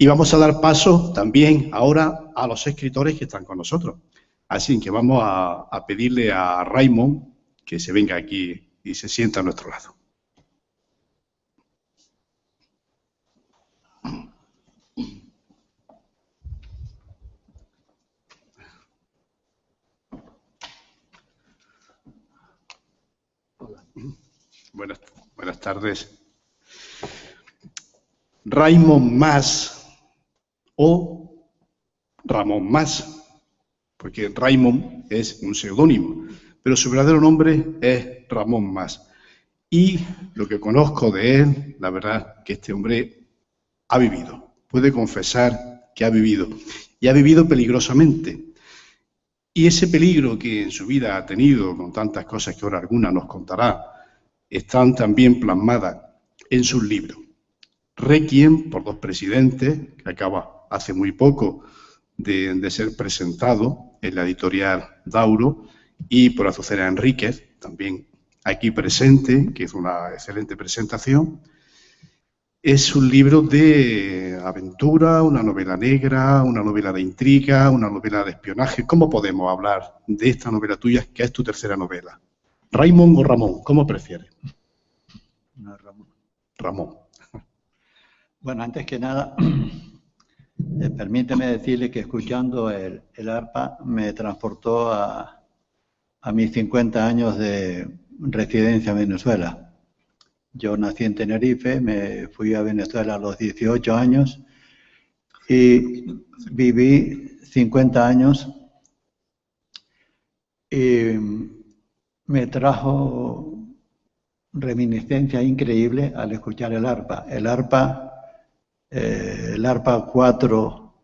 Y vamos a dar paso también ahora a los escritores que están con nosotros. Así que vamos a pedirle a Raymond que se venga aquí y se sienta a nuestro lado. Buenas tardes. Raymond Mas o Ramón Mas, porque Raymond es un seudónimo, pero su verdadero nombre es Ramón Mas. Y lo que conozco de él, la verdad que este hombre ha vivido, puede confesar que ha vivido, y ha vivido peligrosamente. Y ese peligro que en su vida ha tenido, con tantas cosas que ahora alguna nos contará, están también plasmadas en sus libros. Requiem por dos presidentes, que acaba hace muy poco de ser presentado en la editorial Dauro, y por Azucena Enríquez, también aquí presente, que hizo una excelente presentación. Es un libro de aventura, una novela negra, una novela de intriga, una novela de espionaje. ¿Cómo podemos hablar de esta novela tuya, que es tu tercera novela? ¿Raymond o Ramón? ¿Cómo prefieres? No, Ramón. Ramón. Bueno, antes que nada, permíteme decirle que escuchando el arpa me transportó a mis 50 años de residencia en Venezuela. Yo nací en Tenerife, me fui a Venezuela a los 18 años y viví 50 años y me trajo reminiscencia increíble al escuchar el arpa. El arpa 4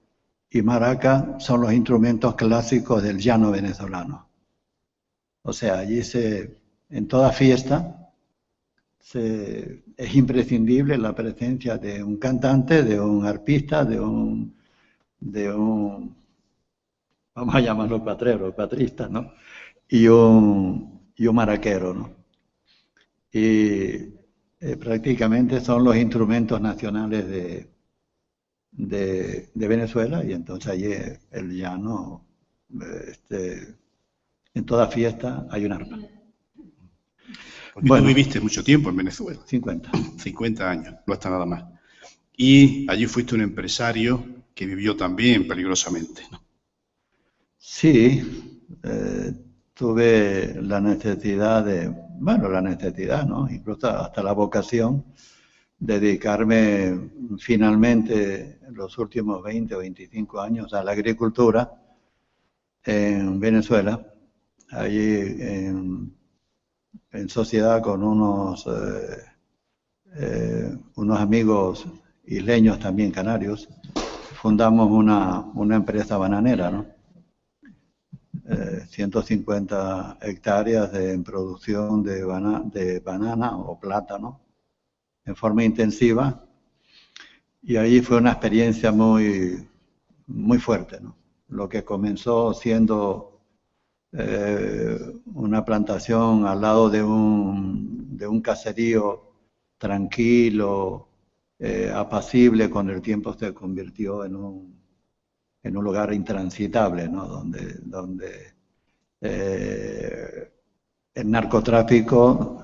y maraca son los instrumentos clásicos del llano venezolano. O sea, allí en toda fiesta es imprescindible la presencia de un cantante, de un arpista, de un vamos a llamarlo patrista, ¿no? Y un maraquero, ¿no? Y prácticamente son los instrumentos nacionales de Venezuela, y entonces allí el llano, en toda fiesta hay un arpa. Porque bueno, tú viviste mucho tiempo en Venezuela. 50. 50 años, no está nada más. Y allí fuiste un empresario que vivió también peligrosamente, ¿no? Sí, tuve la necesidad ¿no? Incluso hasta la vocación de dedicarme finalmente en los últimos 20 o 25 años a la agricultura en Venezuela, allí en sociedad con unos amigos isleños también canarios. Fundamos una empresa bananera, ¿no? 150 hectáreas en producción de banana o plátano en forma intensiva, y ahí fue una experiencia muy, muy fuerte, ¿no? Lo que comenzó siendo una plantación al lado de un caserío tranquilo, apacible, con el tiempo se convirtió en un lugar intransitable, ¿no? Donde el narcotráfico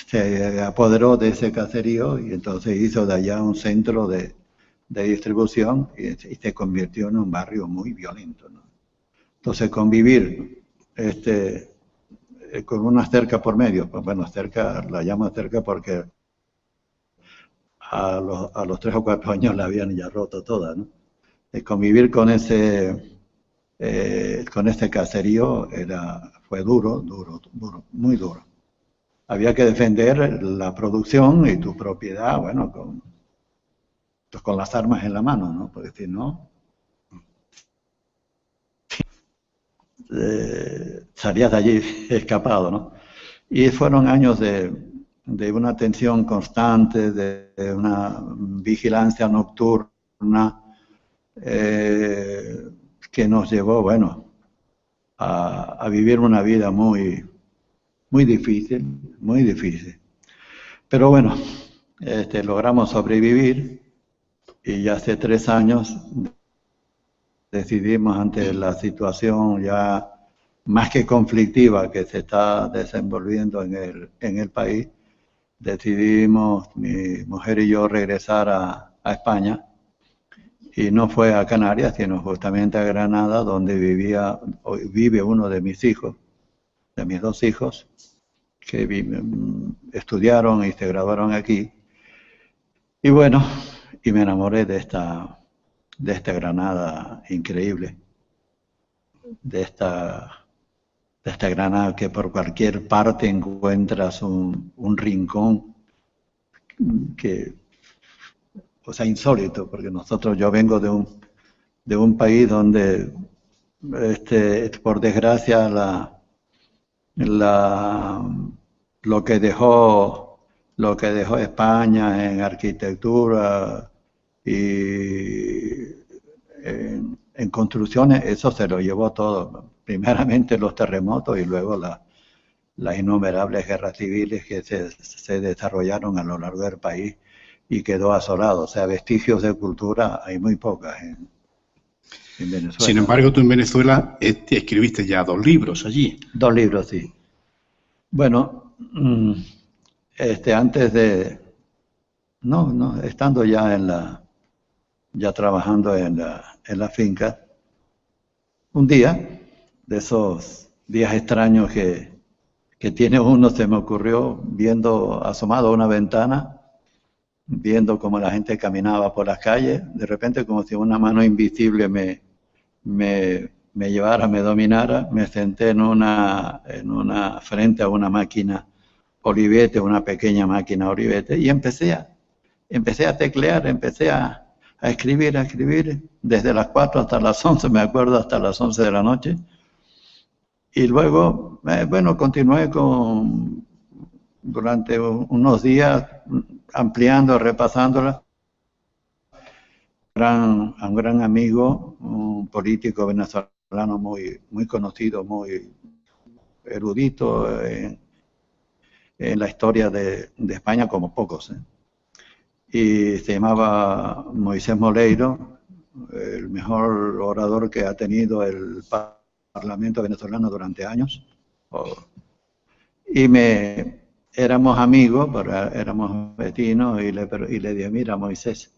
se apoderó de ese caserío, y entonces hizo de allá un centro de distribución, y se convirtió en un barrio muy violento, ¿no? Entonces convivir con una cerca por medio, pues bueno, cerca, la llamo cerca porque a los 3 o 4 años la habían ya roto toda, ¿no? Convivir con ese caserío fue duro, muy duro. Había que defender la producción y tu propiedad, bueno, con las armas en la mano, ¿no? Porque si no, salías de allí escapado, ¿no? Y fueron años de una tensión constante, de una vigilancia nocturna, que nos llevó, bueno, a vivir una vida muy, muy difícil, muy difícil. Pero bueno, logramos sobrevivir y ya hace 3 años decidimos, ante la situación ya más que conflictiva que se está desenvolviendo en el país, decidimos, mi mujer y yo, regresar a España, y no fue a Canarias, sino justamente a Granada, donde vive uno de mis hijos, de mis 2 hijos, que estudiaron y se graduaron aquí. Y bueno, y me enamoré de esta Granada increíble, de esta Granada que por cualquier parte encuentras un rincón que, o sea, insólito, porque yo vengo de un país donde, por desgracia, lo que dejó España en arquitectura y en construcciones, eso se lo llevó todo. Primeramente los terremotos y luego las innumerables guerras civiles que se desarrollaron a lo largo del país y quedó asolado. O sea, vestigios de cultura hay muy pocas en Venezuela. Sin embargo, tú en Venezuela escribiste ya 2 libros allí. 2 libros, sí. Bueno, antes de... No, estando ya trabajando en la finca, un día, de esos días extraños que tiene uno, se me ocurrió, asomado a una ventana, viendo cómo la gente caminaba por las calles, de repente, como si una mano invisible me llevara, me dominara, me senté frente a una máquina Olivetti, una pequeña máquina Olivetti, y empecé a teclear, empecé a escribir, desde las 4 hasta las 11, me acuerdo, hasta las 11 de la noche. Y luego, continué durante unos días ampliando, repasándola. A un gran amigo, un político venezolano muy conocido, muy erudito en la historia de España, como pocos, y se llamaba Moisés Moleiro, el mejor orador que ha tenido el Parlamento venezolano durante años. Y éramos amigos, éramos vecinos, y le dije: mira, Moisés,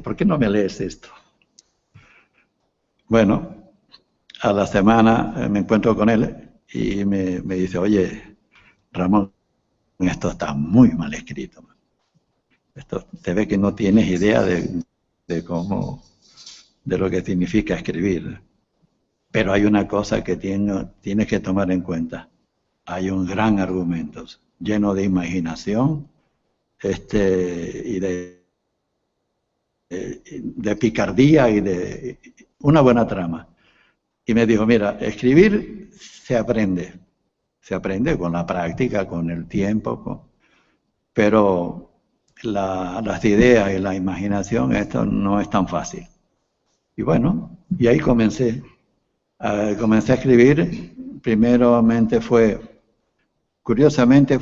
¿por qué no me lees esto? Bueno, a la semana me encuentro con él y me dice: oye, Ramón, esto está muy mal escrito. Esto, se ve que no tienes idea de lo que significa escribir. Pero hay una cosa que tienes que tomar en cuenta. Hay un gran argumento, lleno de imaginación, y de picardía y de una buena trama. Y me dijo: mira, escribir se aprende con la práctica, con el tiempo, pero las ideas y la imaginación, esto no es tan fácil. Y bueno, y ahí comencé a escribir. Curiosamente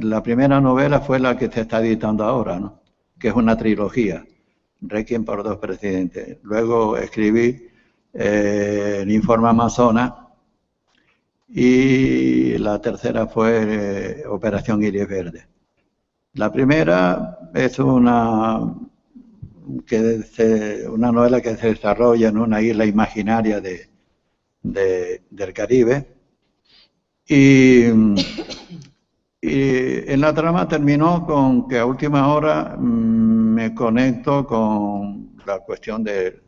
la primera novela fue la que se está editando ahora, ¿no? Que es una trilogía, Requiem por 2 presidentes. Luego escribí El Informe Amazonas, y la tercera fue Operación Iris Verde. La primera es una novela que se desarrolla en una isla imaginaria del Caribe, y en la trama terminó con que a última hora me conecto con la cuestión del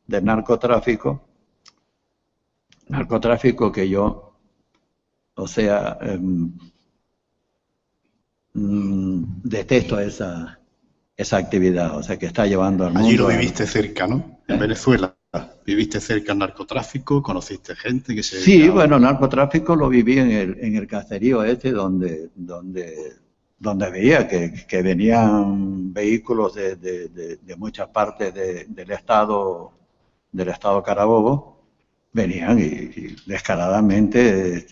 narcotráfico que yo, o sea, detesto esa actividad, o sea, que está llevando al mundo. Allí lo viviste cerca, ¿no? En Venezuela. ¿Viviste cerca el narcotráfico? ¿Conociste gente que se...? Sí, bueno, el narcotráfico lo viví en el caserío donde veía que venían vehículos de muchas partes del estado Carabobo, venían y descaradamente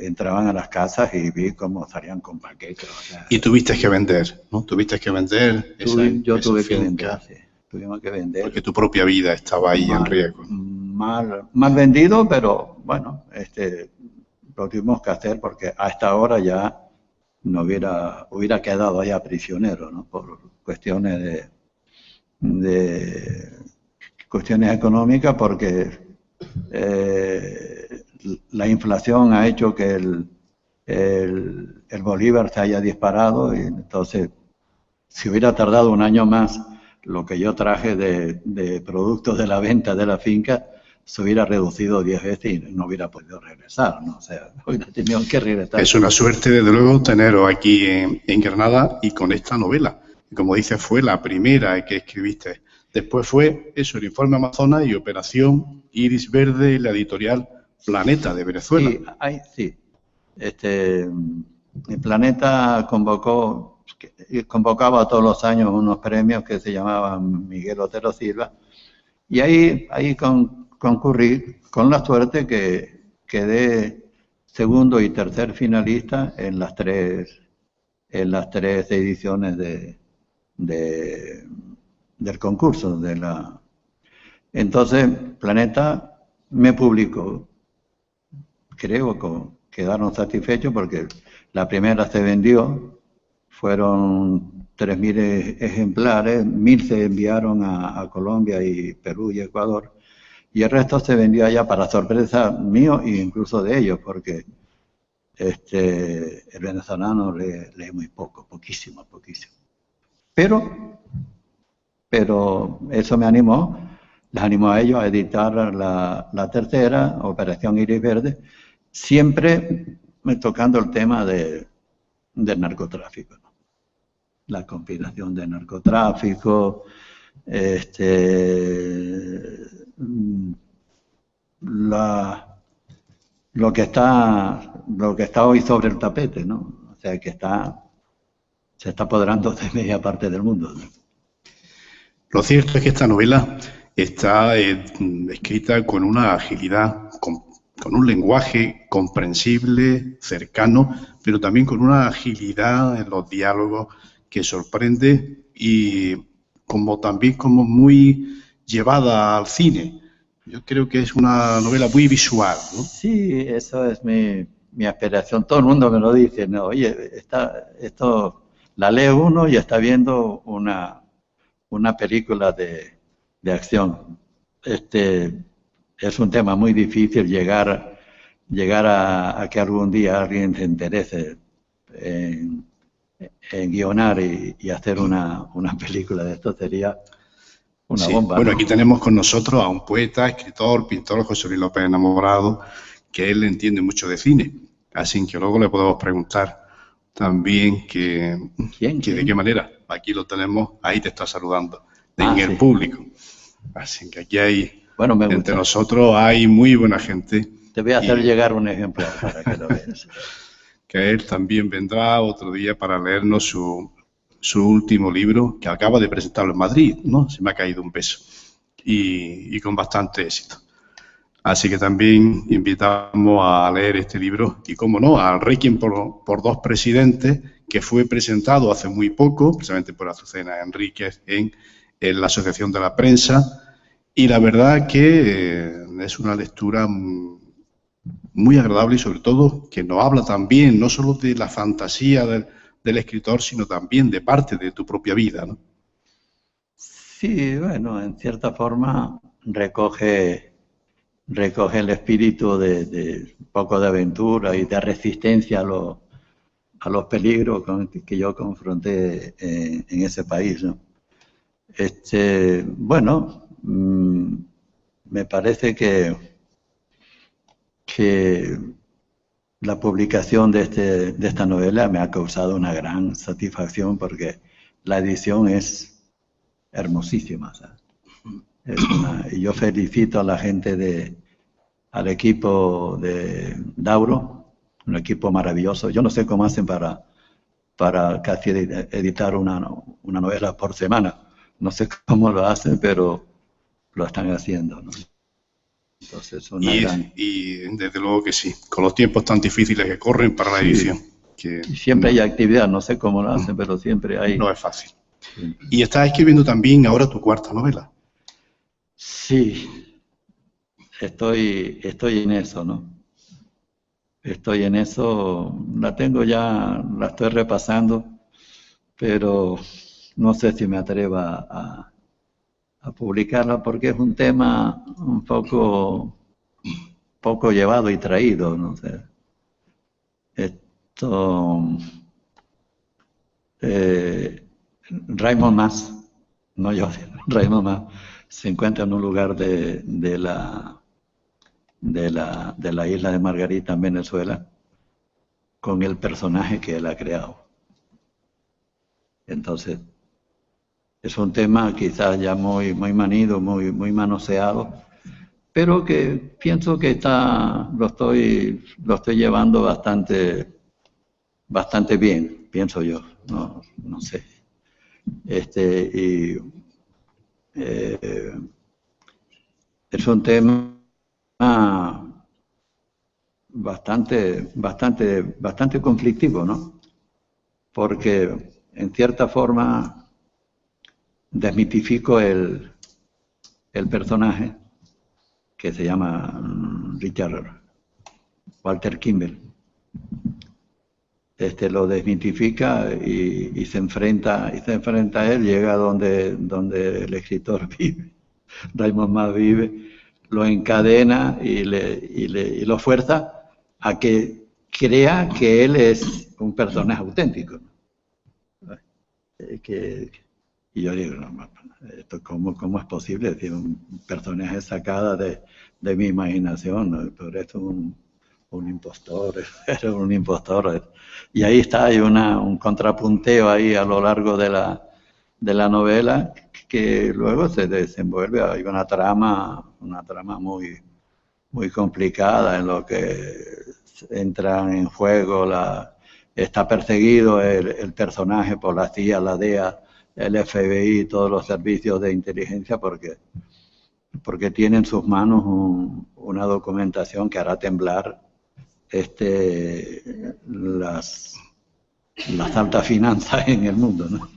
entraban a las casas y vi cómo salían con paquetes. O sea, y tuviste que vender, ¿no? Tuviste que vender yo esa tuve que finca, vender, sí. Tuvimos que vender. porque tu propia vida estaba ahí en riesgo. Mal vendido, pero bueno, lo tuvimos que hacer porque hasta ahora ya no hubiera quedado ya prisionero, ¿no? Por cuestiones de cuestiones económicas, porque la inflación ha hecho que el bolívar se haya disparado, y entonces si hubiera tardado un año más lo que yo traje de productos de la venta de la finca, se hubiera reducido 10 veces y no hubiera podido regresar, ¿no? O sea, hubiera tenido que regresar. Es una suerte, desde luego, teneros aquí en Granada y con esta novela. Y como dices, fue la primera que escribiste. Después fue eso, el Informe Amazonas y Operación Iris Verde, la editorial Planeta de Venezuela. Sí. El Planeta convocaba todos los años unos premios que se llamaban Miguel Otero Silva, y ahí concurrí con la suerte que quedé segundo y tercer finalista en las tres ediciones del concurso. Entonces, Planeta me publicó. Creo que quedaron satisfechos porque la primera se vendió, fueron 3.000 ejemplares, 1.000 se enviaron a Colombia y Perú y Ecuador, y el resto se vendió allá para sorpresa mío e incluso de ellos, porque el venezolano lee muy poquísimo. Pero eso les animó a ellos a editar la tercera, Operación Iris Verde, siempre tocando el tema del narcotráfico, ¿no? La conspiración del narcotráfico, lo que está hoy sobre el tapete, ¿no? O sea, que se está apoderando de media parte del mundo, ¿no? Lo cierto es que esta novela está escrita con una agilidad, con un lenguaje comprensible, cercano, pero también con una agilidad en los diálogos que sorprende y también como muy llevada al cine. Yo creo que es una novela muy visual, ¿no? Sí, eso es mi aspiración. Todo el mundo me lo dice, ¿no? Oye, esto la lee uno y está viendo una película de acción. Es un tema muy difícil llegar a que algún día alguien se interese en guionar y hacer una película de esto. Sería una bomba. Bueno, ¿no? aquí tenemos con nosotros a un poeta, escritor, pintor, José Luis López Enamorado, que él entiende mucho de cine. Así que luego le podemos preguntar también ¿Quién? de qué manera. Aquí lo tenemos, ahí te está saludando, Ah, en el sí. público. Así que aquí hay, Bueno, me entre gusta. nosotros hay muy buena gente. Te voy a hacer llegar un ejemplar para que lo veas. Que él también vendrá otro día para leernos su último libro, que acaba de presentarlo en Madrid, ¿no? Se me ha caído un beso. Y con bastante éxito. Así que también invitamos a leer este libro y, cómo no, al Requiem por dos presidentes, que fue presentado hace muy poco, precisamente por Azucena Enríquez, en la Asociación de la Prensa. Y la verdad que es una lectura muy agradable y, sobre todo, que nos habla también no solo de la fantasía del escritor, sino también de parte de tu propia vida, ¿no? Sí, bueno, en cierta forma recoge el espíritu de un poco de aventura y de resistencia a los peligros que yo confronté en ese país, ¿no? Bueno, me parece que la publicación de esta novela me ha causado una gran satisfacción, porque la edición es hermosísima, ¿sabes? Y yo felicito a la gente al equipo de Dauro, un equipo maravilloso. Yo no sé cómo hacen para casi editar una novela por semana. No sé cómo lo hacen, pero lo están haciendo, ¿no? Entonces es una gran... Y desde luego que sí, con los tiempos tan difíciles que corren para la edición. Que y siempre hay actividad, no sé cómo lo hacen, pero siempre hay... No es fácil. Y estás escribiendo también ahora tu cuarta novela. Sí, estoy en eso, ¿no? Estoy en eso, la tengo ya, la estoy repasando, pero no sé si me atreva a publicarla porque es un tema un poco llevado y traído, no sé. Esto, Raymond Mas, no yo, Raymond Mas, se encuentra en un lugar de la isla de Margarita en Venezuela con el personaje que él ha creado. Entonces, es un tema quizás ya muy manido, muy manoseado, pero que pienso que lo estoy llevando bastante bien, pienso yo, no sé. Es un tema bastante conflictivo, ¿no? Porque en cierta forma desmitifico el personaje que se llama Richard Walter Kimball. Lo desmitifica y se enfrenta a él, llega donde el escritor vive, Raymond Mas vive, lo encadena y lo fuerza a que crea que él es un personaje auténtico. Y yo digo, no, esto ¿cómo es posible? Es decir, un personaje sacado de mi imaginación, ¿no? Pero esto es un impostor, era un impostor. Y ahí está, hay un contrapunteo ahí a lo largo de la novela que luego se desenvuelve, hay una trama muy complicada en lo que entran en juego, está perseguido el personaje por la CIA, la DEA, el FBI, todos los servicios de inteligencia porque tiene en sus manos una documentación que hará temblar las altas finanzas en el mundo, ¿no?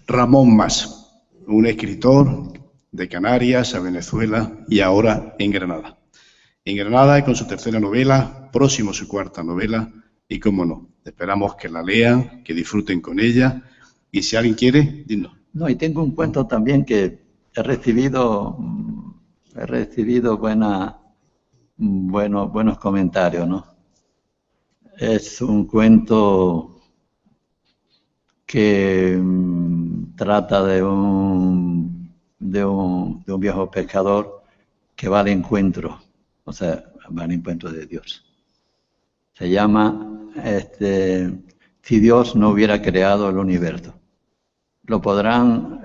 Ramón Mas, un escritor de Canarias a Venezuela y ahora en Granada. En Granada con su tercera novela, próximo su cuarta novela, y cómo no, esperamos que la lean, que disfruten con ella, y si alguien quiere, dinos. No, y tengo un cuento también que he recibido buenos comentarios, ¿no? Es un cuento que trata de un viejo pescador que va al encuentro, o sea, va al encuentro de Dios. Se llama Si Dios no hubiera creado el universo. Lo podrán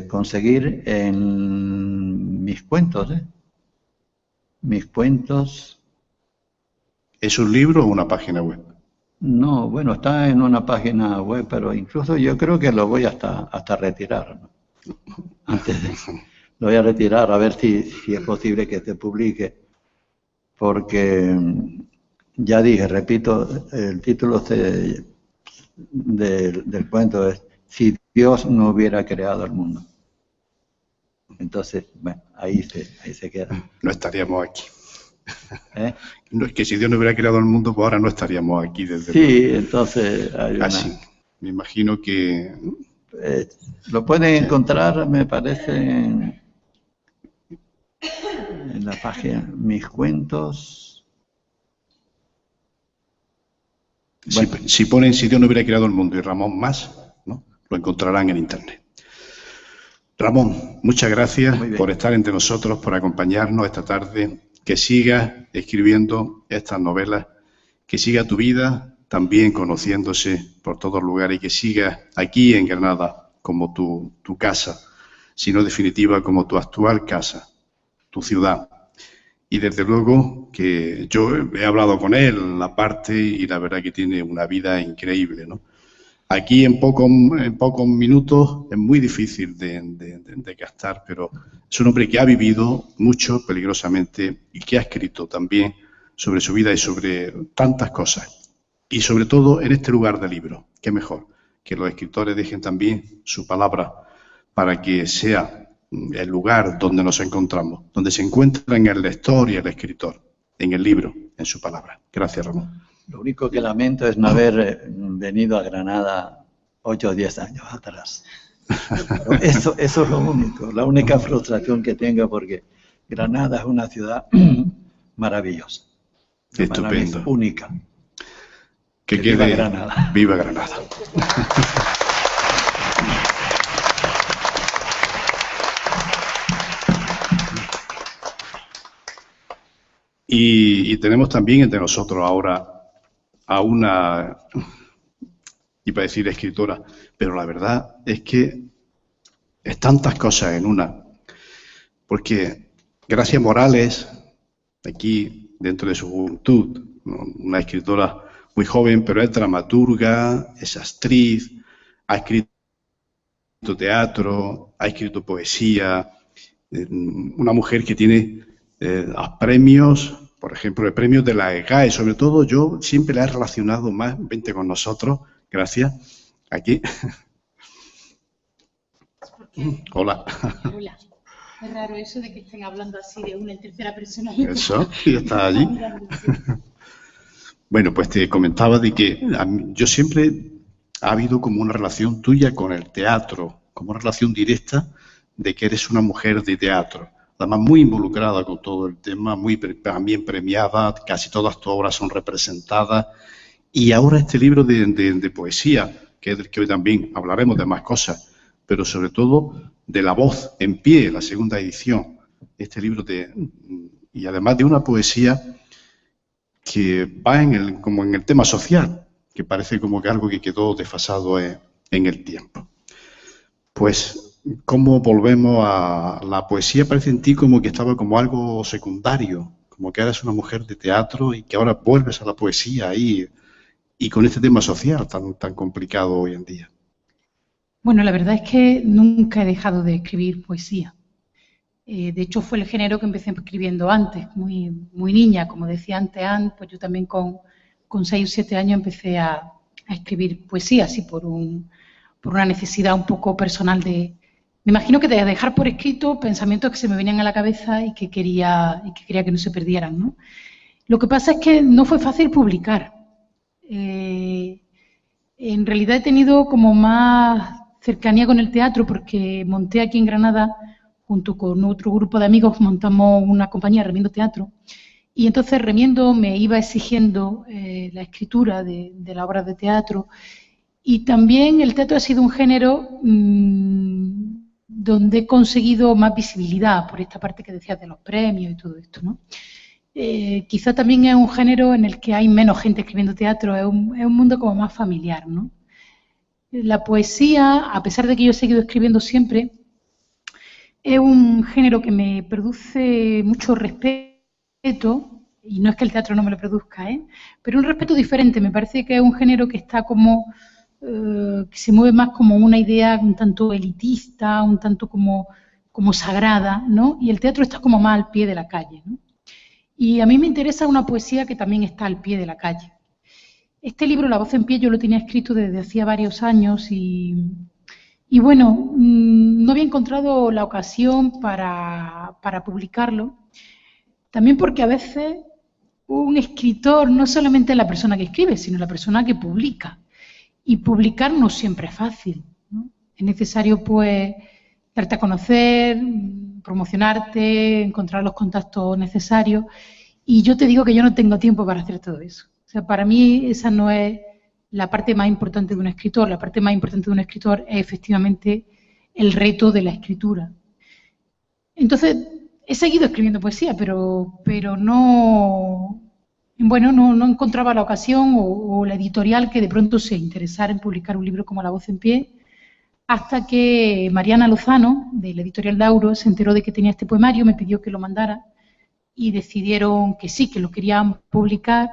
conseguir en mis cuentos, Mis cuentos. ¿Es un libro o una página web? No, bueno, está en una página web, pero incluso yo creo que lo voy hasta retirar, ¿no? Lo voy a retirar a ver si es posible que se publique, porque ya dije, repito, el título del cuento es Si Dios no hubiera creado el mundo. Entonces, bueno, ahí se queda. No estaríamos aquí. No, es que si Dios no hubiera creado el mundo, pues ahora no estaríamos aquí desde luego. Entonces hay así. Me imagino que... lo pueden encontrar, me parece, en la página Mis Cuentos. Bueno. Si ponen Si Dios no hubiera creado el mundo y Ramón Mas, ¿no? Lo encontrarán en internet. Ramón, muchas gracias por estar entre nosotros, por acompañarnos esta tarde. Que sigas escribiendo estas novelas, que siga tu vida también conociéndose por todos lugares y que sigas aquí en Granada como tu casa, sino definitiva como tu actual casa, tu ciudad. Y desde luego que yo he hablado con él aparte y la verdad que tiene una vida increíble, ¿no? aquí en pocos minutos es muy difícil de captar, pero es un hombre que ha vivido mucho peligrosamente y que ha escrito también sobre su vida y sobre tantas cosas. Y sobre todo en este lugar de libro, qué mejor que los escritores dejen también su palabra para que sea el lugar donde nos encontramos, donde se encuentran el lector y el escritor, en el libro, en su palabra. Gracias, Ramón. Lo único que lamento es no haber venido a Granada 8 o 10 años atrás. Eso es lo único, la única frustración que tengo, porque Granada es una ciudad maravillosa. Estupendo. Única. Que viva Granada. Viva Granada. Y tenemos también entre nosotros ahora a una, iba a decir escritora, pero la verdad es que es tantas cosas en una. Porque Gracia Morales, aquí dentro de su juventud, una escritora muy joven, pero es dramaturga, es actriz, ha escrito teatro, ha escrito poesía, una mujer que tiene premios, por ejemplo, el premio de la EGAE, sobre todo yo siempre la he relacionado más, vente con nosotros, gracias, aquí. Hola. Hola. Es raro eso de que estén hablando así de una en tercera persona. Eso, y está allí. Bueno, pues te comentaba de que yo siempre ha habido como una relación tuya con el teatro, como una relación directa de que eres una mujer de teatro. Además, muy involucrada con todo el tema, muy también premiada, casi todas tus obras son representadas. Y ahora este libro de poesía, que es del que hoy también hablaremos de más cosas, pero sobre todo de La Voz en Pie, la segunda edición. Este libro y además de una poesía que va como en el tema social, que parece como que algo que quedó desfasado en el tiempo. Pues, ¿cómo volvemos a la poesía? Parece en ti como que estaba como algo secundario, como que eras una mujer de teatro y que ahora vuelves a la poesía y con este tema social tan complicado hoy en día. Bueno, la verdad es que nunca he dejado de escribir poesía. De hecho, fue el género que empecé escribiendo antes, muy niña. Como decía antes Anne, pues yo también con 6 o 7 años empecé a escribir poesía, así por una necesidad un poco personal me imagino que de dejar por escrito pensamientos que se me venían a la cabeza y que quería que no se perdieran, ¿no? Lo que pasa es que no fue fácil publicar. En realidad he tenido como más cercanía con el teatro porque monté aquí en Granada, junto con otro grupo de amigos, montamos una compañía, Remiendo Teatro, y entonces Remiendo me iba exigiendo la escritura de la obra de teatro, y también el teatro ha sido un género donde he conseguido más visibilidad, por esta parte que decías de los premios y todo esto, ¿no? Quizá también es un género en el que hay menos gente escribiendo teatro, es un mundo como más familiar, ¿no? La poesía, a pesar de que yo he seguido escribiendo siempre, es un género que me produce mucho respeto, y no es que el teatro no me lo produzca, pero un respeto diferente. Me parece que es un género que está como, que se mueve más como una idea un tanto elitista, un tanto como sagrada, ¿no? Y el teatro está como más al pie de la calle, ¿no? Y a mí me interesa una poesía que también está al pie de la calle. Este libro, La Voz en Pie, yo lo tenía escrito desde hacía varios años y bueno, no había encontrado la ocasión para publicarlo. También porque a veces un escritor no solamente es la persona que escribe, sino la persona que publica. Y publicar no siempre es fácil, ¿no? Es necesario, pues, darte a conocer, promocionarte, encontrar los contactos necesarios. Y yo te digo que yo no tengo tiempo para hacer todo eso. O sea, para mí esa no es la parte más importante de un escritor. La parte más importante de un escritor es efectivamente el reto de la escritura. Entonces, he seguido escribiendo poesía, pero no, bueno, no encontraba la ocasión o la editorial que de pronto se interesara en publicar un libro como La Voz en Pie, hasta que Mariana Lozano, de la editorial Dauro, se enteró de que tenía este poemario, me pidió que lo mandara y decidieron que sí, que lo querían publicar.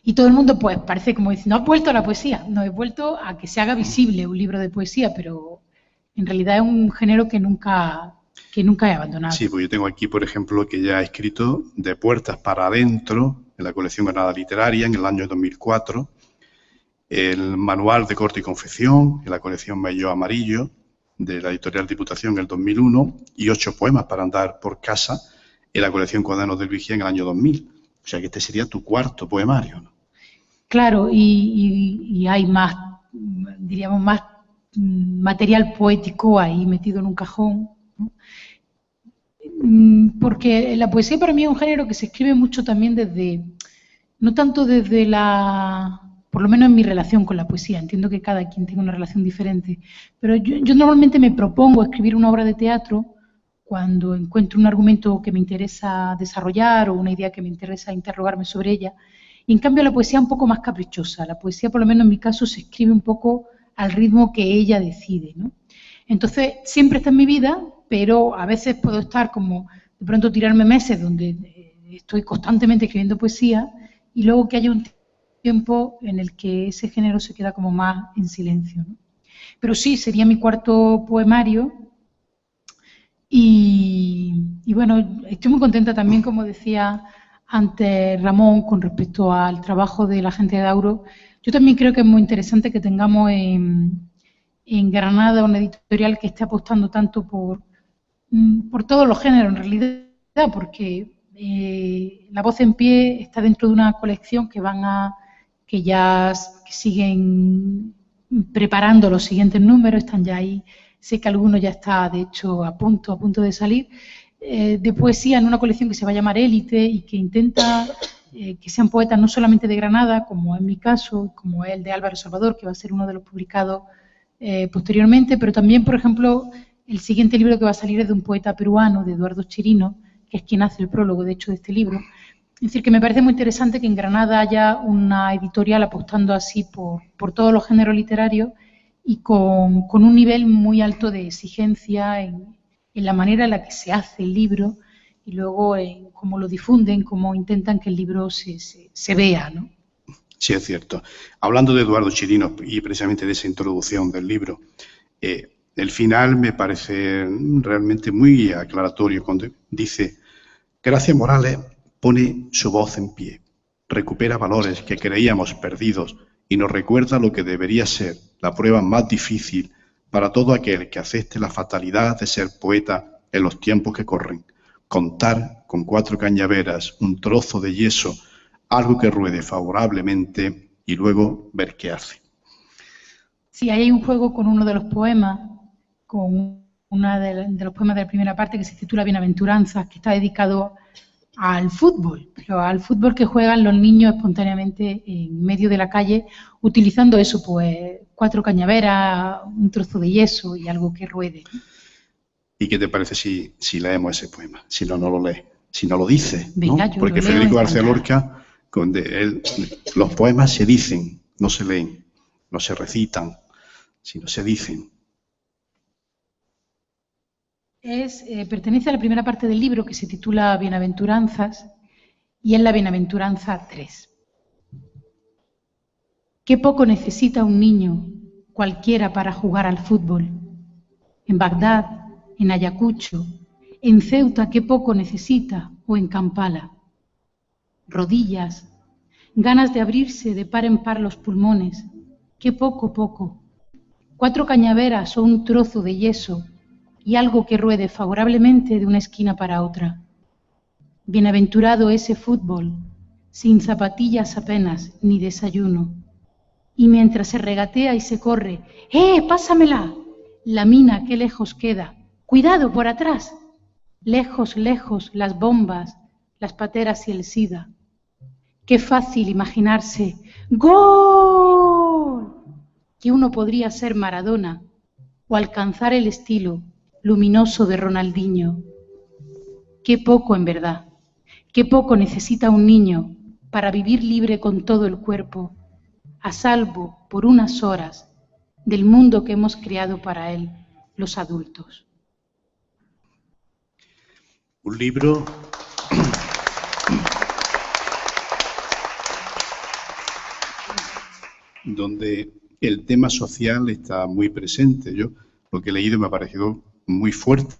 Y todo el mundo, pues, parece como diciendo, ¿has vuelto a la poesía? No, he vuelto a que se haga visible un libro de poesía, pero en realidad es un género que nunca he abandonado. Sí, pues yo tengo aquí, por ejemplo, que ya he escrito De puertas para adentro, en la colección Granada Literaria, en el año 2004, el Manual de corte y confección, en la colección Maillot Amarillo, de la editorial Diputación, en el 2001, y 8 poemas para andar por casa, en la colección Cuadernos del Vigía, en el año 2000. O sea que este sería tu cuarto poemario, ¿no? Claro, y hay más, diríamos, más material poético ahí metido en un cajón, ¿no? Porque la poesía para mí es un género que se escribe mucho también desde, no tanto desde por lo menos en mi relación con la poesía, entiendo que cada quien tiene una relación diferente, pero yo normalmente me propongo escribir una obra de teatro cuando encuentro un argumento que me interesa desarrollar o una idea que me interesa interrogarme sobre ella. Y en cambio la poesía es un poco más caprichosa. La poesía, por lo menos en mi caso, se escribe un poco al ritmo que ella decide, ¿no? Entonces, siempre está en mi vida, pero a veces puedo estar como, de pronto tirarme meses donde estoy constantemente escribiendo poesía y luego que haya un tiempo en el que ese género se queda como más en silencio, ¿no? Pero sí, sería mi cuarto poemario. Y bueno, estoy muy contenta también, como decía antes Ramón, con respecto al trabajo de la gente de Dauro. Yo también creo que es muy interesante que tengamos en Granada una editorial que esté apostando tanto por todos los géneros, en realidad, porque La Voz en Pie está dentro de una colección que ya siguen preparando los siguientes números, están ya ahí. Sé que alguno ya está, de hecho, a punto de salir, de poesía en una colección que se va a llamar Élite y que intenta que sean poetas no solamente de Granada, como en mi caso, como el de Álvaro Salvador, que va a ser uno de los publicados posteriormente, pero también, por ejemplo, el siguiente libro que va a salir es de un poeta peruano, de Eduardo Chirino, que es quien hace el prólogo, de hecho, de este libro. Es decir, que me parece muy interesante que en Granada haya una editorial apostando así por todos los géneros literarios y con un nivel muy alto de exigencia en la manera en la que se hace el libro y luego en cómo lo difunden, cómo intentan que el libro se vea, ¿no? Sí, es cierto. Hablando de Eduardo Chirino y precisamente de esa introducción del libro, el final me parece realmente muy aclaratorio cuando dice: Gracia Morales pone su voz en pie, recupera valores que creíamos perdidos y nos recuerda lo que debería ser la prueba más difícil para todo aquel que acepte la fatalidad de ser poeta en los tiempos que corren. Contar con 4 cañaveras, un trozo de yeso, algo que ruede favorablemente y luego ver qué hace. Sí, ahí hay un juego con uno de los poemas, con uno de los poemas de la primera parte que se titula Bienaventuranzas, que está dedicado al fútbol, pero al fútbol que juegan los niños espontáneamente en medio de la calle, utilizando eso, pues 4 cañaveras, un trozo de yeso y algo que ruede. ¿Y qué te parece si leemos ese poema? Si no lo lees, si no lo dice, ¿no? Venga, Porque Federico García Lorca, los poemas se dicen, no se leen, no se recitan, sino se dicen. Pertenece a la primera parte del libro que se titula Bienaventuranzas y es la Bienaventuranza 3. Qué poco necesita un niño cualquiera para jugar al fútbol. En Bagdad, en Ayacucho, en Ceuta, qué poco necesita, o en Kampala. Rodillas, ganas de abrirse de par en par los pulmones, qué poco. 4 cañaveras o un trozo de yeso y algo que ruede favorablemente de una esquina para otra. Bienaventurado ese fútbol, sin zapatillas apenas, ni desayuno. Y mientras se regatea y se corre, ¡pásamela! La mina, qué lejos queda. ¡Cuidado, por atrás! Lejos, las bombas, las pateras y el SIDA. Qué fácil imaginarse. ¡Gol! Que uno podría ser Maradona o alcanzar el estilo luminoso de Ronaldinho. Qué poco en verdad, qué poco necesita un niño para vivir libre con todo el cuerpo, a salvo por unas horas del mundo que hemos creado para él, los adultos. Un libro donde el tema social está muy presente. Yo lo que he leído me ha parecido muy fuerte.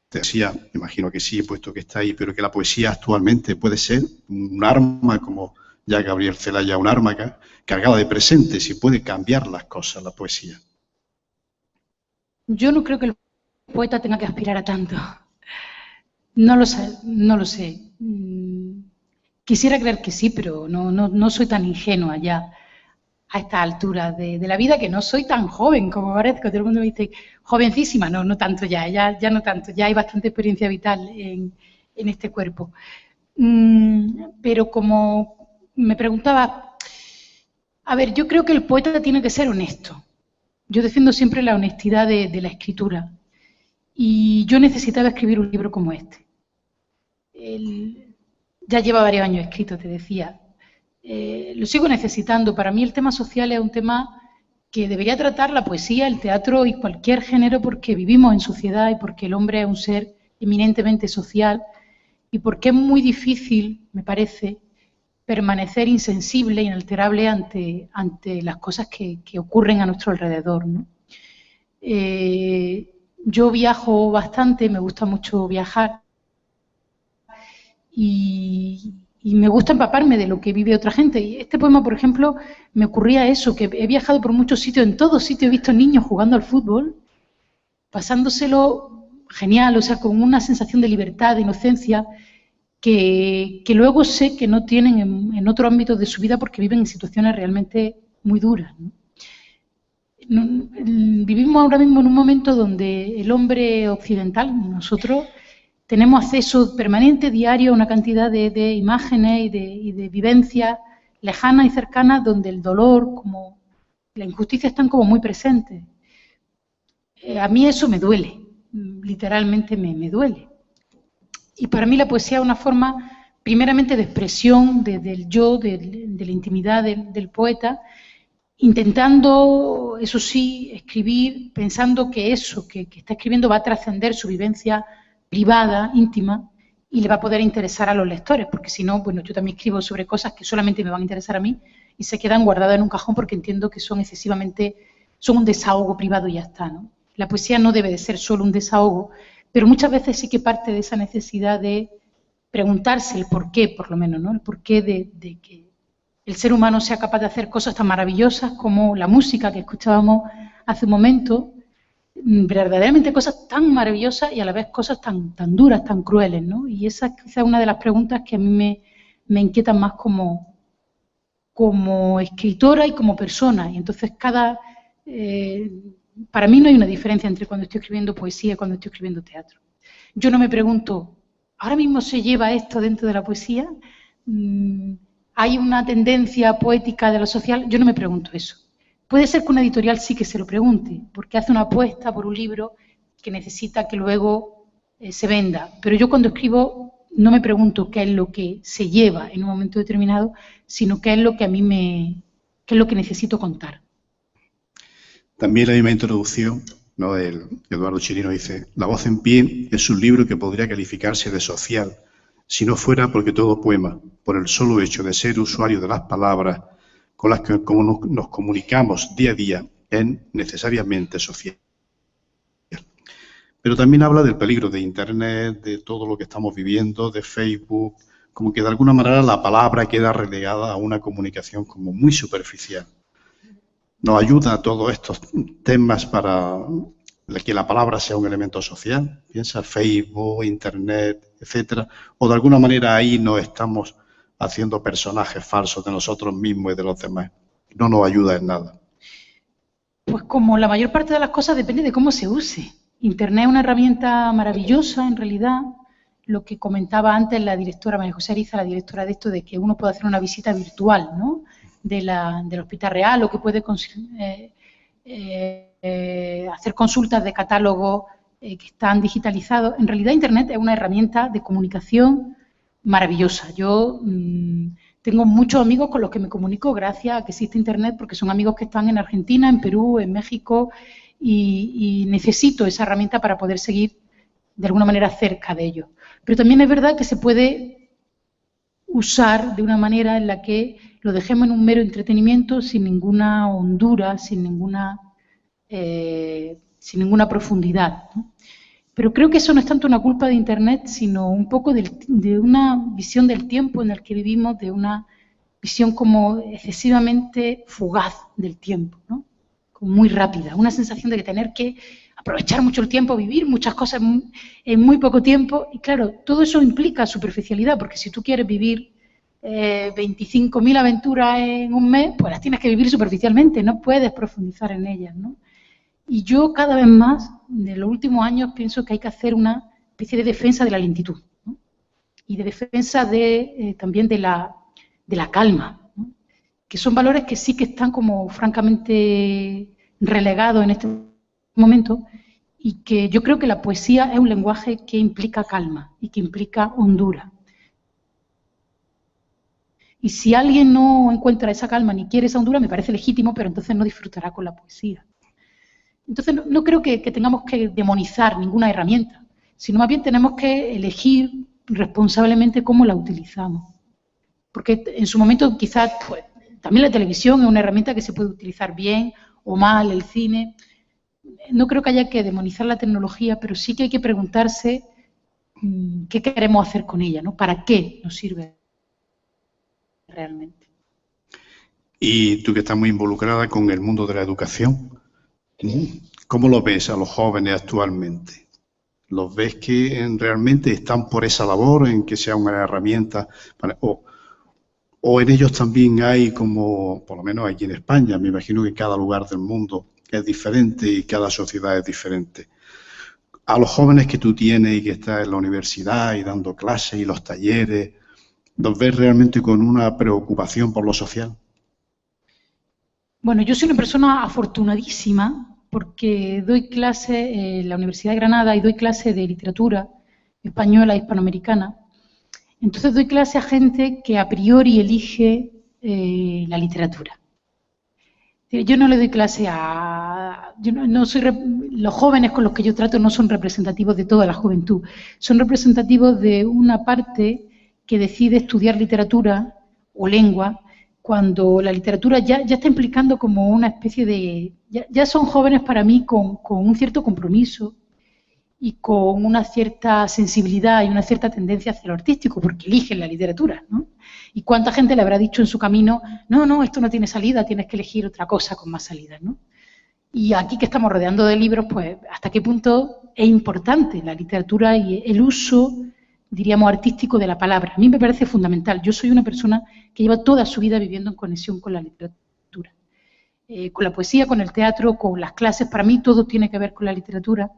Poesía, me imagino que sí, puesto que está ahí, pero que la poesía actualmente puede ser un arma, como ya Gabriel Celaya, un arma cargada de presentes y puede cambiar las cosas, la poesía. Yo no creo que el poeta tenga que aspirar a tanto. No lo sé, no lo sé. Quisiera creer que sí, pero no soy tan ingenua ya a esta altura de la vida, que no soy tan joven como parezco. Todo el mundo me dice, jovencísima, no tanto ya no tanto, ya hay bastante experiencia vital en este cuerpo. Pero como me preguntaba, a ver, yo creo que el poeta tiene que ser honesto. Yo defiendo siempre la honestidad de la escritura. Y yo necesitaba escribir un libro como este. Ya lleva varios años escrito, te decía. Lo sigo necesitando. Para mí el tema social es un tema que debería tratar la poesía, el teatro y cualquier género, porque vivimos en sociedad y porque el hombre es un ser eminentemente social y porque es muy difícil, me parece, permanecer insensible, inalterable ante las cosas que ocurren a nuestro alrededor, ¿no? Yo viajo bastante, me gusta mucho viajar y me gusta empaparme de lo que vive otra gente. Y este poema, por ejemplo, me ocurría eso, que he viajado por muchos sitios, en todos sitios he visto niños jugando al fútbol, pasándoselo genial, o sea, con una sensación de libertad, de inocencia, que luego sé que no tienen en otro ámbito de su vida porque viven en situaciones realmente muy duras, ¿no? Vivimos ahora mismo en un momento donde el hombre occidental, nosotros, tenemos acceso permanente, diario, a una cantidad de imágenes y de vivencias lejanas y cercanas donde el dolor, como la injusticia están como muy presentes. A mí eso me duele, literalmente me duele. Y para mí la poesía es una forma, primeramente, de expresión del yo, de la intimidad del poeta, intentando, eso sí, escribir, pensando que eso que está escribiendo va a trascender su vivencia privada, íntima, y le va a poder interesar a los lectores, porque si no, bueno, yo también escribo sobre cosas que solamente me van a interesar a mí y se quedan guardadas en un cajón porque entiendo que son son un desahogo privado y ya está, ¿no? La poesía no debe de ser solo un desahogo, pero muchas veces sí que parte de esa necesidad de preguntarse el porqué, por lo menos, ¿no? El porqué de que el ser humano sea capaz de hacer cosas tan maravillosas como la música que escuchábamos hace un momento, verdaderamente cosas tan maravillosas y a la vez cosas tan duras, tan crueles, ¿no? Y esa es quizás una de las preguntas que a mí me inquietan más como escritora y como persona. Y entonces para mí no hay una diferencia entre cuando estoy escribiendo poesía y cuando estoy escribiendo teatro. Yo no me pregunto, ¿ahora mismo se lleva esto dentro de la poesía? ¿Hay una tendencia poética de lo social? Yo no me pregunto eso. Puede ser que una editorial sí que se lo pregunte, porque hace una apuesta por un libro que necesita que luego se venda. Pero yo cuando escribo no me pregunto qué es lo que se lleva en un momento determinado, sino qué es lo que a mí qué es lo que necesito contar. También la misma introducción, ¿no? Eduardo Chirino dice, La voz en pie es un libro que podría calificarse de social, si no fuera porque todo poema, por el solo hecho de ser usuario de las palabras con las que nos comunicamos día a día, es necesariamente social. Pero también habla del peligro de Internet, de todo lo que estamos viviendo, de Facebook, como que de alguna manera la palabra queda relegada a una comunicación como muy superficial. ¿Nos ayuda a todos estos temas para que la palabra sea un elemento social? Piensa Facebook, Internet, etcétera. O de alguna manera ahí nos estamos haciendo personajes falsos de nosotros mismos y de los demás. No nos ayuda en nada. Pues como la mayor parte de las cosas depende de cómo se use. Internet es una herramienta maravillosa, en realidad. Lo que comentaba antes la directora María José Ariza, la directora de esto, de que uno puede hacer una visita virtual, ¿no?, del Hospital Real, o que puede hacer consultas de catálogos que están digitalizados. En realidad Internet es una herramienta de comunicación maravillosa. Yo tengo muchos amigos con los que me comunico gracias a que existe Internet, porque son amigos que están en Argentina, en Perú, en México, y necesito esa herramienta para poder seguir de alguna manera cerca de ellos. Pero también es verdad que se puede usar de una manera en la que lo dejemos en un mero entretenimiento sin ninguna hondura, sin ninguna profundidad, ¿no? Pero creo que eso no es tanto una culpa de Internet, sino un poco de una visión del tiempo en el que vivimos, de una visión como excesivamente fugaz del tiempo, ¿no? Como muy rápida, una sensación de que tener que aprovechar mucho el tiempo, vivir muchas cosas en muy poco tiempo. Y claro, todo eso implica superficialidad, porque si tú quieres vivir 25.000 aventuras en un mes, pues las tienes que vivir superficialmente, no puedes profundizar en ellas, ¿no? Y yo cada vez más, en los últimos años, pienso que hay que hacer una especie de defensa de la lentitud, ¿no? Y de defensa también de la calma, ¿no? Que son valores que sí que están como francamente relegados en este momento, y que yo creo que la poesía es un lenguaje que implica calma y que implica hondura. Y si alguien no encuentra esa calma ni quiere esa hondura, me parece legítimo, pero entonces no disfrutará con la poesía. Entonces no creo que tengamos que demonizar ninguna herramienta, sino más bien tenemos que elegir responsablemente cómo la utilizamos. Porque en su momento quizás pues, también la televisión es una herramienta que se puede utilizar bien o mal, el cine. No creo que haya que demonizar la tecnología, pero sí que hay que preguntarse qué queremos hacer con ella, ¿no? ¿Para qué nos sirve realmente? Y tú que estás muy involucrada con el mundo de la educación, ¿cómo lo ves a los jóvenes actualmente? ¿Los ves que realmente están por esa labor en que sea una herramienta o en ellos también hay como, por lo menos aquí en España, me imagino que cada lugar del mundo es diferente y cada sociedad es diferente? A los jóvenes que tú tienes y que estás en la universidad y dando clases y los talleres, ¿los ves realmente con una preocupación por lo social? Bueno, yo soy una persona afortunadísima porque doy clase en la Universidad de Granada y doy clase de literatura española e hispanoamericana. Entonces doy clase a gente que a priori elige la literatura. Yo no le doy clase los jóvenes con los que yo trato no son representativos de toda la juventud, son representativos de una parte que decide estudiar literatura o lengua cuando la literatura ya está implicando como una especie de... Ya son jóvenes para mí con un cierto compromiso y con una cierta sensibilidad y una cierta tendencia hacia lo artístico, porque eligen la literatura, ¿no? ¿Y cuánta gente le habrá dicho en su camino, no, esto no tiene salida, tienes que elegir otra cosa con más salida, ¿no? Y aquí que estamos rodeando de libros, pues, ¿hasta qué punto es importante la literatura y el uso, diríamos, artístico de la palabra? A mí me parece fundamental. Yo soy una persona que lleva toda su vida viviendo en conexión con la literatura. Con la poesía, con el teatro, con las clases, para mí todo tiene que ver con la literatura.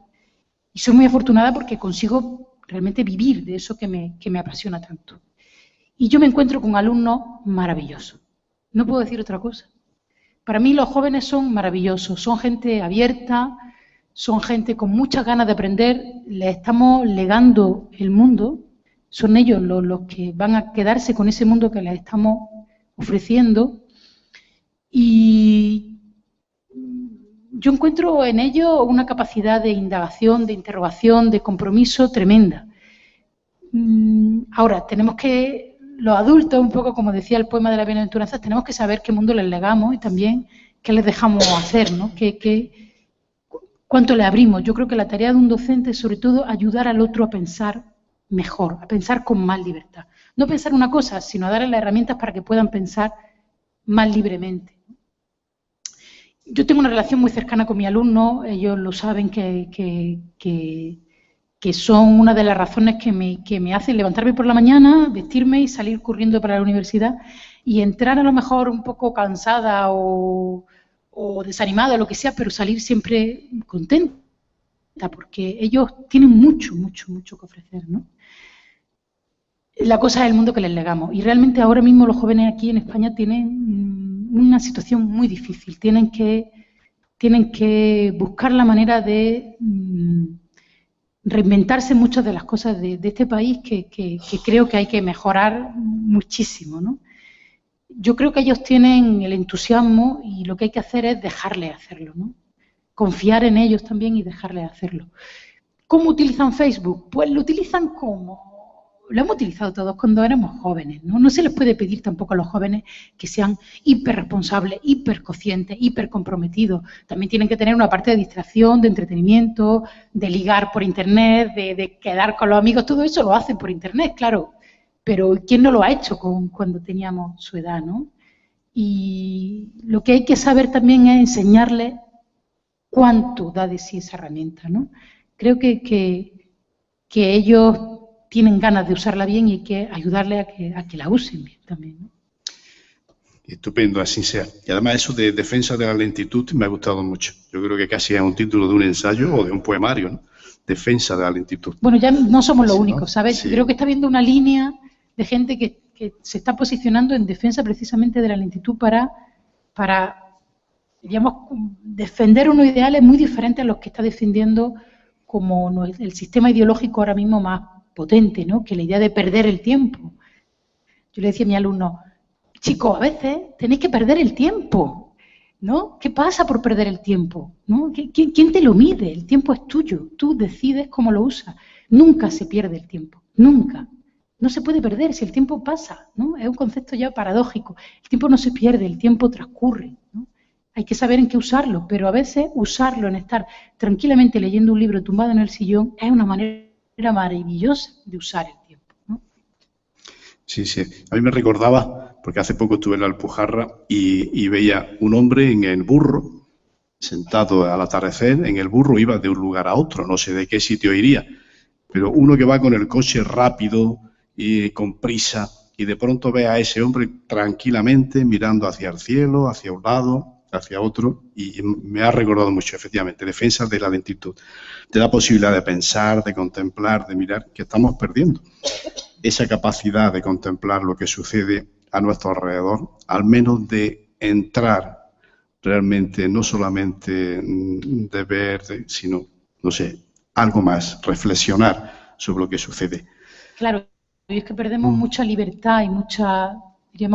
Y soy muy afortunada porque consigo realmente vivir de eso que me apasiona tanto. Y yo me encuentro con alumnos maravillosos. No puedo decir otra cosa. Para mí los jóvenes son maravillosos, son gente abierta, son gente con muchas ganas de aprender, les estamos legando el mundo, son ellos los que van a quedarse con ese mundo que les estamos ofreciendo. Y yo encuentro en ellos una capacidad de indagación, de interrogación, de compromiso tremenda. Ahora, tenemos que, los adultos, un poco como decía el poema de las bienaventuranzas, tenemos que saber qué mundo les legamos y también qué les dejamos hacer, ¿no? Cuánto le abrimos. Yo creo que la tarea de un docente es, sobre todo, ayudar al otro a pensar mejor, a pensar con más libertad. No pensar una cosa, sino darles las herramientas para que puedan pensar más libremente. Yo tengo una relación muy cercana con mi alumno, ellos lo saben que son una de las razones que me hacen levantarme por la mañana, vestirme y salir corriendo para la universidad y entrar a lo mejor un poco cansada o desanimada o lo que sea, pero salir siempre contenta, porque ellos tienen mucho que ofrecer, ¿no? La cosa es el mundo que les legamos. Y realmente ahora mismo los jóvenes aquí en España tienen una situación muy difícil. Tienen que buscar la manera de reinventarse muchas de las cosas de este país que creo que hay que mejorar muchísimo, ¿no? Yo creo que ellos tienen el entusiasmo y lo que hay que hacer es dejarles hacerlo, ¿no? Confiar en ellos también y dejarles hacerlo. ¿Cómo utilizan Facebook? Pues lo utilizan como lo hemos utilizado todos cuando éramos jóvenes, ¿no? No se les puede pedir tampoco a los jóvenes que sean hiperresponsables, hiperconscientes, hipercomprometidos. También tienen que tener una parte de distracción, de entretenimiento, de ligar por internet, de quedar con los amigos. Todo eso lo hacen por internet, claro. Pero ¿quién no lo ha hecho cuando teníamos su edad, no? Y lo que hay que saber también es enseñarles cuánto da de sí esa herramienta, ¿no? Creo que ellos tienen ganas de usarla bien y hay que ayudarles a que la usen bien también, ¿no? Estupendo, así sea. Y además eso de defensa de la lentitud me ha gustado mucho. Yo creo que casi es un título de un ensayo o de un poemario, ¿no? Defensa de la lentitud. Bueno, ya no somos los únicos, ¿sabes? Sí. Creo que está habiendo una línea de gente que se está posicionando en defensa precisamente de la lentitud para digamos, defender unos ideales muy diferentes a los que está defendiendo como el sistema ideológico ahora mismo más potente, ¿no? Que la idea de perder el tiempo. Yo le decía a mi alumno, chicos, a veces tenéis que perder el tiempo, ¿no? ¿Qué pasa por perder el tiempo? ¿No? ¿Quién te lo mide? El tiempo es tuyo, tú decides cómo lo usas. Nunca se pierde el tiempo, nunca. No se puede perder si el tiempo pasa, ¿no? Es un concepto ya paradójico. El tiempo no se pierde, el tiempo transcurre, ¿no? Hay que saber en qué usarlo, pero a veces usarlo en estar tranquilamente leyendo un libro tumbado en el sillón es una manera maravillosa de usar el tiempo, ¿no? Sí, sí. A mí me recordaba, porque hace poco estuve en la Alpujarra y veía un hombre en el burro, sentado al atardecer, en el burro iba de un lugar a otro, no sé de qué sitio iría, pero uno que va con el coche rápido y con prisa, y de pronto ve a ese hombre tranquilamente mirando hacia el cielo, hacia un lado, hacia otro, y me ha recordado mucho, efectivamente, defensa de la lentitud. Te da posibilidad de pensar, de contemplar, de mirar, que estamos perdiendo esa capacidad de contemplar lo que sucede a nuestro alrededor, al menos de entrar realmente, no solamente de ver, sino, no sé, algo más, reflexionar sobre lo que sucede. Claro, y es que perdemos mucha libertad y yo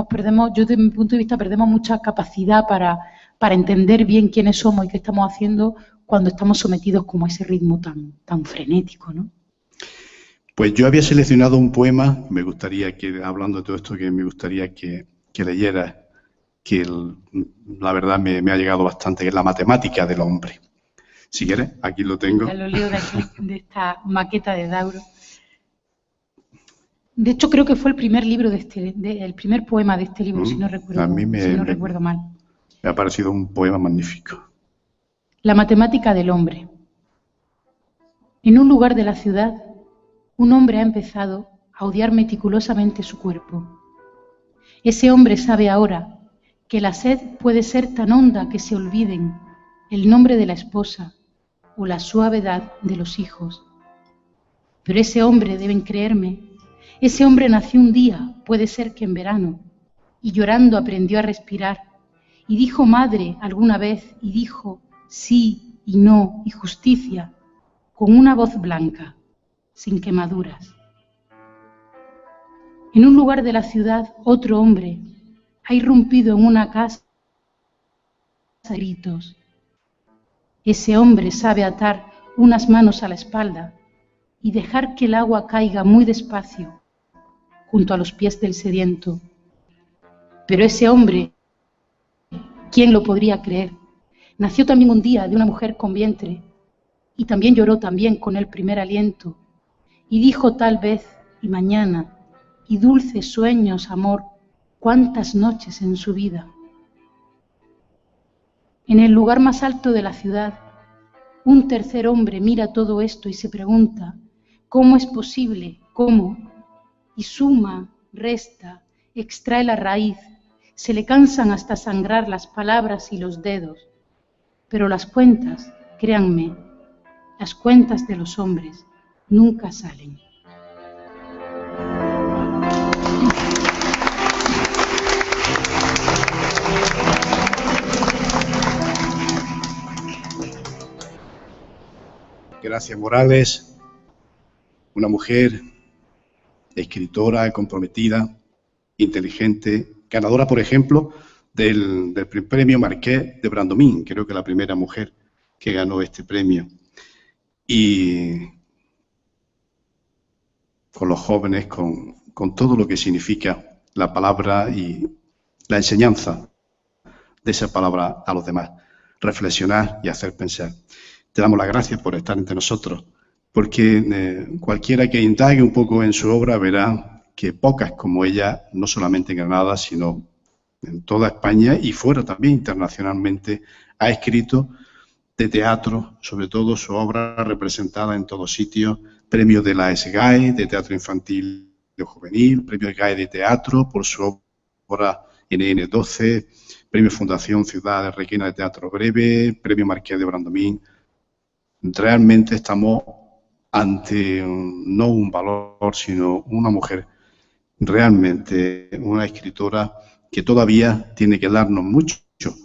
desde mi punto de vista perdemos mucha capacidad para entender bien quiénes somos y qué estamos haciendo cuando estamos sometidos como a ese ritmo tan frenético, ¿no? Pues yo había seleccionado un poema, me gustaría que, hablando de todo esto, que me gustaría que leyeras, que la verdad me ha llegado bastante, que es La matemática del hombre. Si quieres, aquí lo tengo. Ya lo leo de esta maqueta de Dauro. De hecho, creo que fue el primer libro el primer poema de este libro, si no recuerdo mal. Me ha parecido un poema magnífico. La matemática del hombre. En un lugar de la ciudad, un hombre ha empezado a odiar meticulosamente su cuerpo. Ese hombre sabe ahora que la sed puede ser tan honda que se olviden el nombre de la esposa o la suavidad de los hijos. Pero ese hombre, deben creerme, ese hombre nació un día, puede ser que en verano, y llorando aprendió a respirar, y dijo madre alguna vez, y dijo sí y no y justicia, con una voz blanca, sin quemaduras. En un lugar de la ciudad, otro hombre ha irrumpido en una casa a gritos. Ese hombre sabe atar unas manos a la espalda y dejar que el agua caiga muy despacio junto a los pies del sediento. Pero ese hombre, ¿quién lo podría creer? Nació también un día de una mujer con vientre y también lloró también con el primer aliento y dijo tal vez y mañana y dulces sueños, amor, cuántas noches en su vida. En el lugar más alto de la ciudad, un tercer hombre mira todo esto y se pregunta, ¿cómo es posible? ¿Cómo? Y suma, resta, extrae la raíz, se le cansan hasta sangrar las palabras y los dedos. Pero las cuentas, créanme, las cuentas de los hombres nunca salen. Gracia Morales, una mujer escritora, comprometida, inteligente, ganadora, por ejemplo, del premio Marqués de Bradomín, creo que la primera mujer que ganó este premio. Y con los jóvenes, con todo lo que significa la palabra y la enseñanza de esa palabra a los demás. Reflexionar y hacer pensar. Te damos las gracias por estar entre nosotros, porque cualquiera que indague un poco en su obra verá que pocas como ella, no solamente en Granada, sino en toda España y fuera también internacionalmente, ha escrito de teatro, sobre todo su obra representada en todos sitios, premio de la SGAE de teatro infantil y juvenil, premio SGAE de teatro por su obra NN12, premio Fundación Ciudad de Requena de Teatro Breve, premio Marqués de Brandomín. Realmente estamos ante no un valor, sino una mujer, realmente una escritora que todavía tiene que darnos mucho,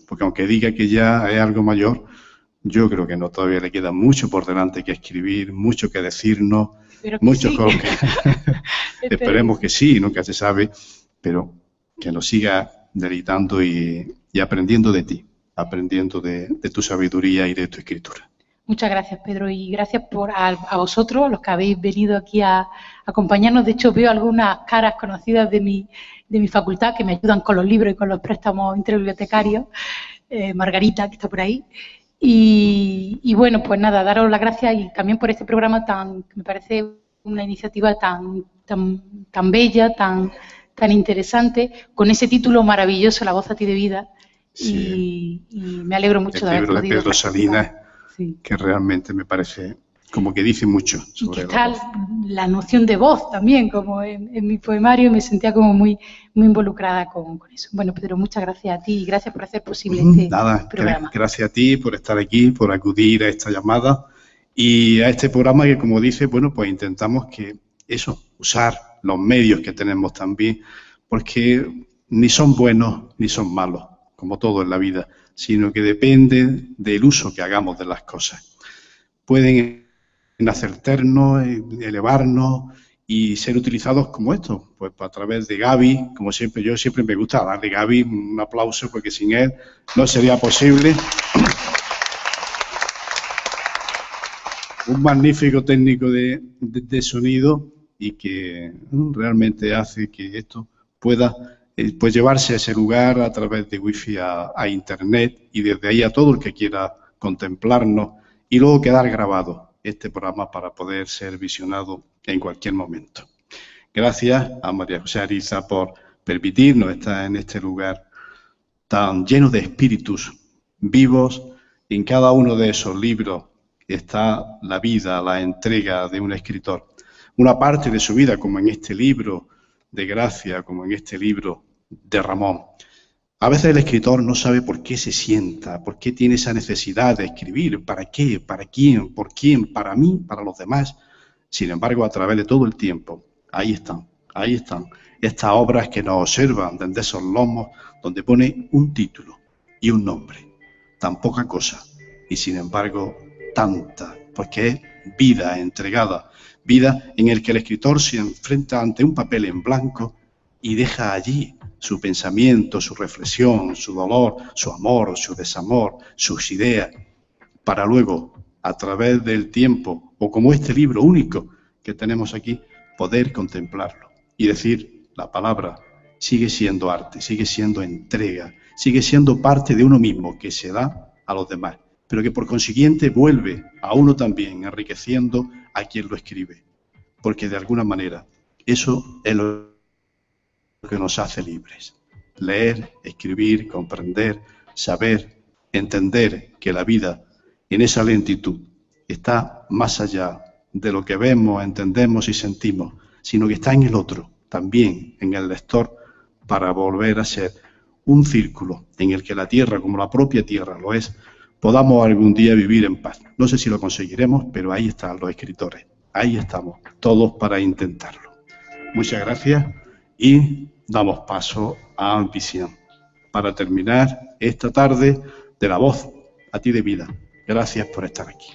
porque aunque diga que ya es algo mayor, yo creo que no, todavía le queda mucho por delante que escribir, mucho que decirnos, mucho sí. Esperemos que sí, nunca se sabe, pero que nos siga deleitando y aprendiendo de ti, aprendiendo de tu sabiduría y de tu escritura. Muchas gracias, Pedro, y gracias a vosotros, los que habéis venido aquí a acompañarnos. De hecho, veo algunas caras conocidas de mi facultad que me ayudan con los libros y con los préstamos interbibliotecarios. Margarita, que está por ahí. Y bueno, pues nada, daros las gracias y también por este programa que me parece una iniciativa tan bella, tan interesante, con ese título maravilloso, La voz a ti de vida. Sí. Y me alegro mucho de haber podido. El libro de Pedro Salinas, sí, que realmente me parece como que dice mucho sobre la noción de voz también, como en mi poemario, me sentía como muy involucrada con eso. Bueno, Pedro, muchas gracias a ti y gracias por hacer posible este programa. Gracias a ti por estar aquí, por acudir a esta llamada y a este programa que, como dice, bueno, pues intentamos usar los medios que tenemos también, porque ni son buenos ni son malos, como todo en la vida, sino que depende del uso que hagamos de las cosas. Pueden acertarnos, elevarnos y ser utilizados como esto, pues a través de Gaby, como siempre, yo siempre me gusta darle a Gaby un aplauso porque sin él no sería posible. Un magnífico técnico de sonido y que realmente hace que esto pueda pues llevarse a ese lugar a través de wifi a internet y desde ahí a todo el que quiera contemplarnos y luego quedar grabado este programa para poder ser visionado en cualquier momento. Gracias a María José Ariza por permitirnos estar en este lugar tan lleno de espíritus vivos. En cada uno de esos libros está la vida, la entrega de un escritor. Una parte de su vida, como en este libro de Gracia, como en este libro de Ramón. A veces el escritor no sabe por qué se sienta, por qué tiene esa necesidad de escribir, para qué, para quién, por quién, para mí, para los demás. Sin embargo, a través de todo el tiempo, ahí están estas obras que nos observan desde esos lomos, donde pone un título y un nombre. Tan poca cosa, y sin embargo, tanta, porque es vida entregada, vida en el que el escritor se enfrenta ante un papel en blanco y deja allí su pensamiento, su reflexión, su dolor, su amor, su desamor, sus ideas, para luego, a través del tiempo, o como este libro único que tenemos aquí, poder contemplarlo y decir, la palabra sigue siendo arte, sigue siendo entrega, sigue siendo parte de uno mismo que se da a los demás, pero que por consiguiente vuelve a uno también, enriqueciendo a quien lo escribe, porque de alguna manera eso es lo que nos hace libres. Leer, escribir, comprender, saber, entender que la vida en esa lentitud está más allá de lo que vemos, entendemos y sentimos, sino que está en el otro, también en el lector, para volver a ser un círculo en el que la tierra, como la propia tierra lo es, podamos algún día vivir en paz. No sé si lo conseguiremos, pero ahí están los escritores, ahí estamos, todos para intentarlo. Muchas gracias y damos paso a Ambición para terminar esta tarde de La voz a ti de vida. Gracias por estar aquí.